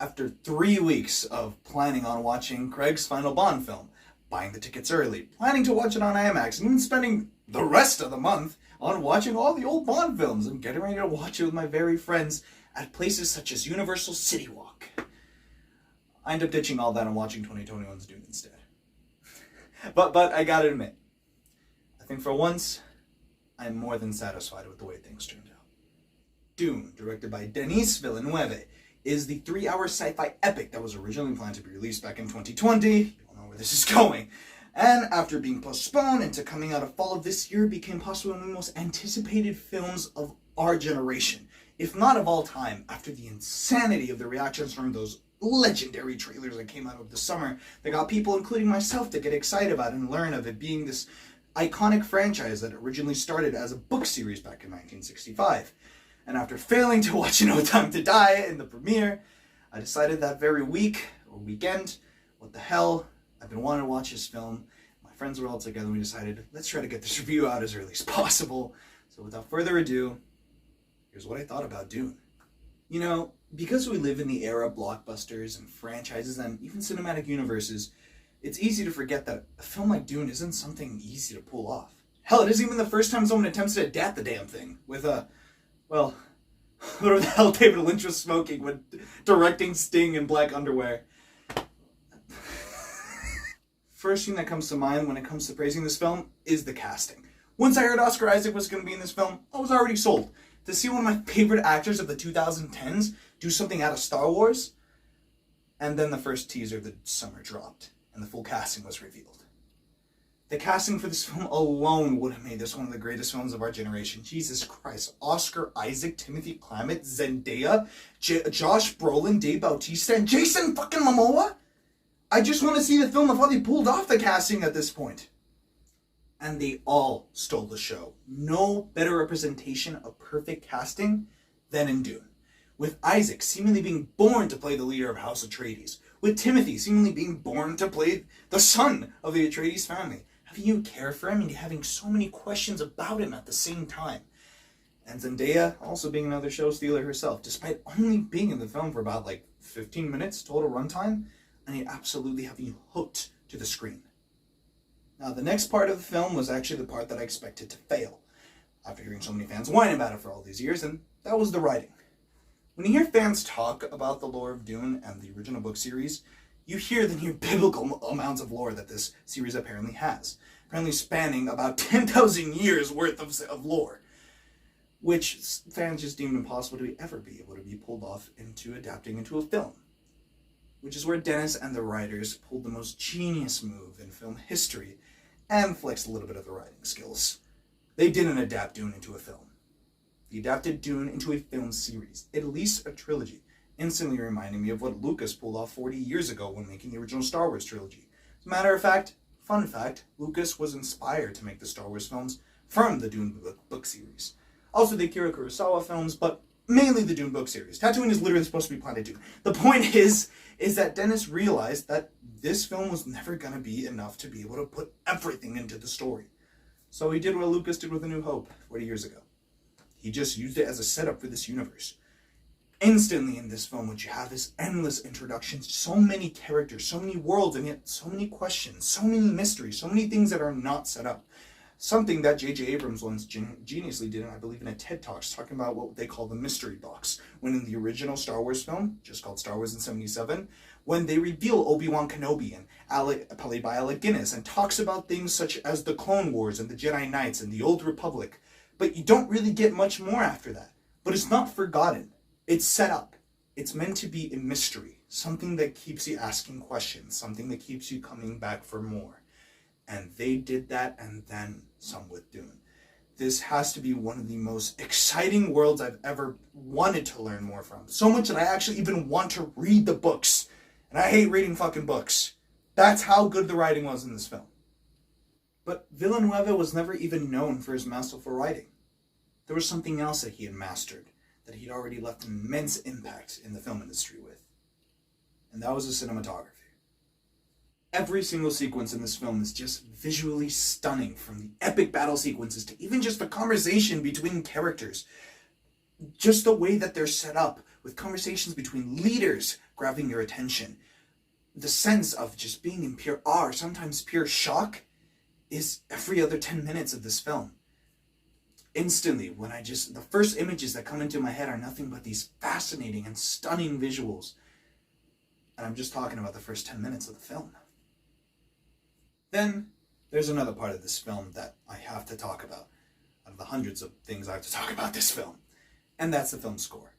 After 3 weeks of planning on watching Craig's final Bond film, buying the tickets early, planning to watch it on IMAX, and even spending the rest of the month on watching all the old Bond films and getting ready to watch it with my very friends at places such as Universal City Walk, I end up ditching all that and watching 2021's Dune instead. But I gotta admit, I think for once, I'm more than satisfied with the way things turned out. Dune, directed by Denis Villeneuve, is the 3-hour sci-fi epic that was originally planned to be released back in 2020. You don't know where this is going. And after being postponed into coming out of fall of this year, became possibly one of the most anticipated films of our generation, if not of all time, after the insanity of the reactions from those legendary trailers that came out over the summer that got people, including myself, to get excited about and learn of it being this iconic franchise that originally started as a book series back in 1965. And after failing to watch No Time to Die in the premiere, I decided that very week or weekend, what the hell, I've been wanting to watch this film. My friends were all together and we decided, let's try to get this review out as early as possible. So without further ado, here's what I thought about Dune. You know, because we live in the era of blockbusters and franchises and even cinematic universes, it's easy to forget that a film like Dune isn't something easy to pull off. Hell, it isn't even the first time someone attempts to adapt the damn thing with well, whatever the hell David Lynch was smoking when directing Sting in black underwear. First thing that comes to mind when it comes to praising this film is the casting. Once I heard Oscar Isaac was going to be in this film, I was already sold. To see one of my favorite actors of the 2010s do something out of Star Wars, and then the first teaser of the summer dropped, and the full casting was revealed. The casting for this film alone would have made this one of the greatest films of our generation. Jesus Christ. Oscar Isaac, Timothy Chalamet, Zendaya, Josh Brolin, Dave Bautista, and Jason fucking Momoa? I just want to see the film of how they pulled off the casting at this point. And they all stole the show. No better representation of perfect casting than in Dune. With Isaac seemingly being born to play the leader of House Atreides. With Timothy seemingly being born to play the son of the Atreides family. Having you care for him and having so many questions about him at the same time. And Zendaya also being another show stealer herself, despite only being in the film for about 15 minutes total runtime, and it absolutely having you hooked to the screen. Now, the next part of the film was actually the part that I expected to fail, after hearing so many fans whine about it for all these years, and that was the writing. When you hear fans talk about the lore of Dune and the original book series, you hear the near biblical amounts of lore that this series apparently has, apparently spanning about 10,000 years worth of lore, which fans just deemed impossible to ever be able to be pulled off into adapting into a film. Which is where Dennis and the writers pulled the most genius move in film history and flexed a little bit of the writing skills. They didn't adapt Dune into a film. They adapted Dune into a film series, at least a trilogy, instantly reminding me of what Lucas pulled off 40 years ago when making the original Star Wars trilogy. As a matter of fact, fun fact, Lucas was inspired to make the Star Wars films from the Dune book series. Also the Akira Kurosawa films, but mainly the Dune book series. Tatooine is literally supposed to be Planet Dune. The point is that Dennis realized that this film was never going to be enough to be able to put everything into the story. So he did what Lucas did with A New Hope 40 years ago. He just used it as a setup for this universe. Instantly in this film, which you have this endless introduction, so many characters, so many worlds, and yet so many questions, so many mysteries, so many things that are not set up. Something that J.J. Abrams once geniusly did, I believe in a TED Talks, talking about what they call the mystery box. When in the original Star Wars film, just called Star Wars in '77, when they reveal Obi-Wan Kenobi and played by Alec Guinness, and talks about things such as the Clone Wars and the Jedi Knights and the Old Republic, but you don't really get much more after that. But it's not forgotten. It's set up. It's meant to be a mystery, something that keeps you asking questions, something that keeps you coming back for more. And they did that and then some with Dune. This has to be one of the most exciting worlds I've ever wanted to learn more from. So much that I actually even want to read the books. And I hate reading fucking books. That's how good the writing was in this film. But Villeneuve was never even known for his masterful writing. There was something else that he had mastered, that he'd already left an immense impact in the film industry with. And that was the cinematography. Every single sequence in this film is just visually stunning, from the epic battle sequences to even just the conversation between characters. Just the way that they're set up with conversations between leaders grabbing your attention. The sense of just being in pure awe, or sometimes pure shock, is every other 10 minutes of this film. Instantly, the first images that come into my head are nothing but these fascinating and stunning visuals. And I'm just talking about the first 10 minutes of the film. Then, there's another part of this film that I have to talk about, out of the hundreds of things I have to talk about this film. And that's the film's score.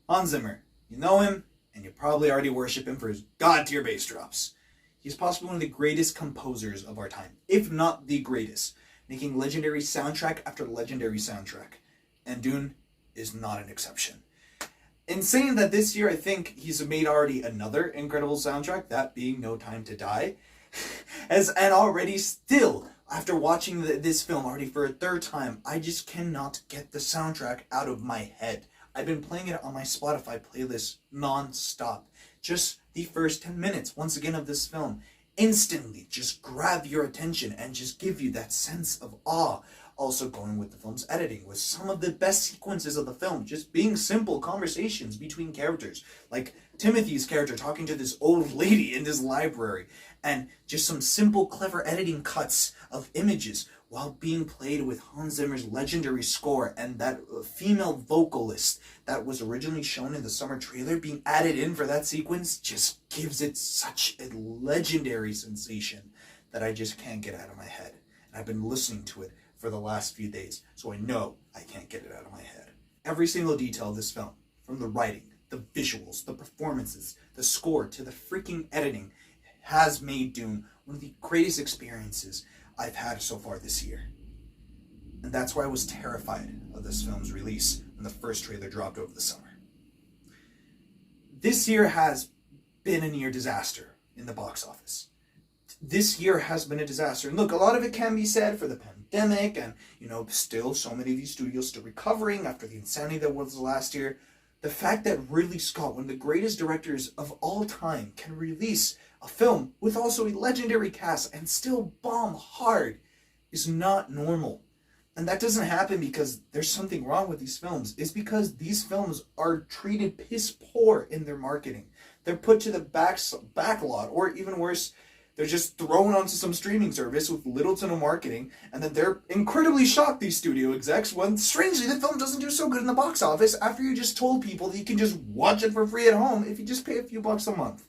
Hans Zimmer, you know him, and you probably already worship him for his god-tier bass drops. He's possibly one of the greatest composers of our time, if not the greatest, making legendary soundtrack after legendary soundtrack. And Dune is not an exception. In saying that, this year I think he's made already another incredible soundtrack, that being No Time to Die. And already still, after watching this film already for a third time, I just cannot get the soundtrack out of my head. I've been playing it on my Spotify playlist non-stop. Just the first 10 minutes, once again, of this film instantly just grab your attention and just give you that sense of awe. Also going with the film's editing, with some of the best sequences of the film just being simple conversations between characters, like Timothy's character talking to this old lady in this library, and just some simple, clever editing cuts of images while being played with Hans Zimmer's legendary score, and that female vocalist that was originally shown in the summer trailer being added in for that sequence just gives it such a legendary sensation that I just can't get out of my head. And I've been listening to it for the last few days, so I know I can't get it out of my head. Every single detail of this film, from the writing, the visuals, the performances, the score, to the freaking editing, has made Dune one of the greatest experiences I've had so far this year. And that's why I was terrified of this film's release when the first trailer dropped over the summer. This year has been a near disaster in the box office. This year has been a disaster. And look, a lot of it can be said for the pandemic and, still so many of these studios still recovering after the insanity that was last year. The fact that Ridley Scott, one of the greatest directors of all time, can release a film with also a legendary cast and still bomb hard is not normal. And that doesn't happen because there's something wrong with these films. It's because these films are treated piss poor in their marketing. They're put to the back lot, or even worse, they're just thrown onto some streaming service with little to no marketing, and then they're incredibly shocked, these studio execs, when strangely the film doesn't do so good in the box office after you just told people that you can just watch it for free at home if you just pay a few bucks a month.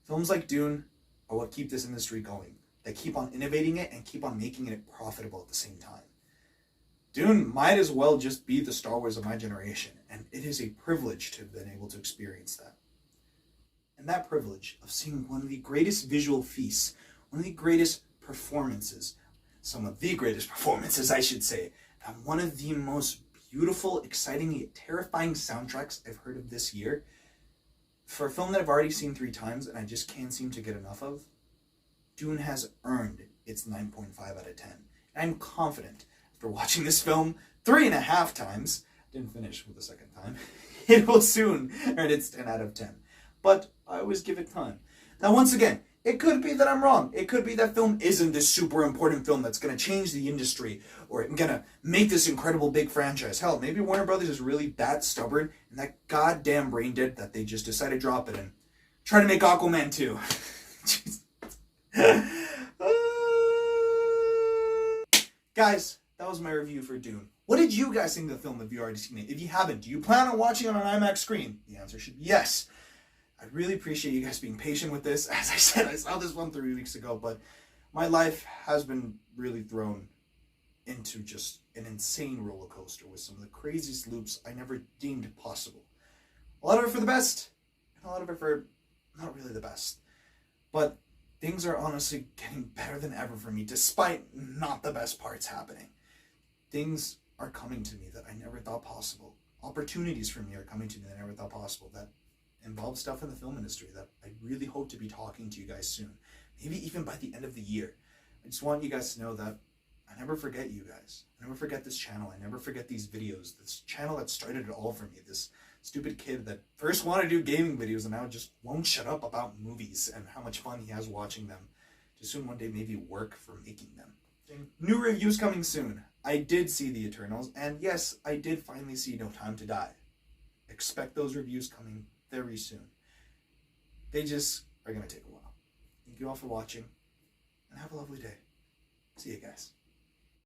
Films like Dune are what keep this industry going. They keep on innovating it and keep on making it profitable at the same time. Dune might as well just be the Star Wars of my generation, and it is a privilege to have been able to experience that. And that privilege of seeing one of the greatest visual feasts, one of the greatest performances, some of the greatest performances, I should say, and one of the most beautiful, exciting, yet terrifying soundtracks I've heard of this year, for a film that I've already seen 3 times and I just can't seem to get enough of, Dune has earned its 9.5 out of 10. And I'm confident, after watching this film 3.5 times, didn't finish with the second time, it will soon earn its 10 out of 10. But I always give it time. Now, once again, it could be that I'm wrong. It could be that film isn't this super important film that's going to change the industry or going to make this incredible big franchise. Hell, maybe Warner Brothers is really that stubborn and that goddamn brain dead that they just decided to drop it and try to make Aquaman 2. Guys, that was my review for Dune. What did you guys think of the film if you already seen it? If you haven't, do you plan on watching it on an IMAX screen? The answer should be yes. I really appreciate you guys being patient with this. As I said, I saw this one 3 weeks ago, but my life has been really thrown into just an insane roller coaster with some of the craziest loops I never deemed possible. A lot of it for the best, and a lot of it for not really the best. But things are honestly getting better than ever for me, despite not the best parts happening. Things are coming to me that I never thought possible. Opportunities for me are coming to me that I never thought possible, that involve stuff in the film industry that I really hope to be talking to you guys soon. Maybe even by the end of the year. I just want you guys to know that I never forget you guys. I never forget this channel. I never forget these videos. This channel that started it all for me. This stupid kid that first wanted to do gaming videos and now just won't shut up about movies and how much fun he has watching them. To soon one day maybe work for making them. New reviews coming soon. I did see The Eternals, and yes, I did finally see No Time to Die. Expect those reviews coming very soon. They just are going to take a while. Thank you all for watching, and have a lovely day. See you guys.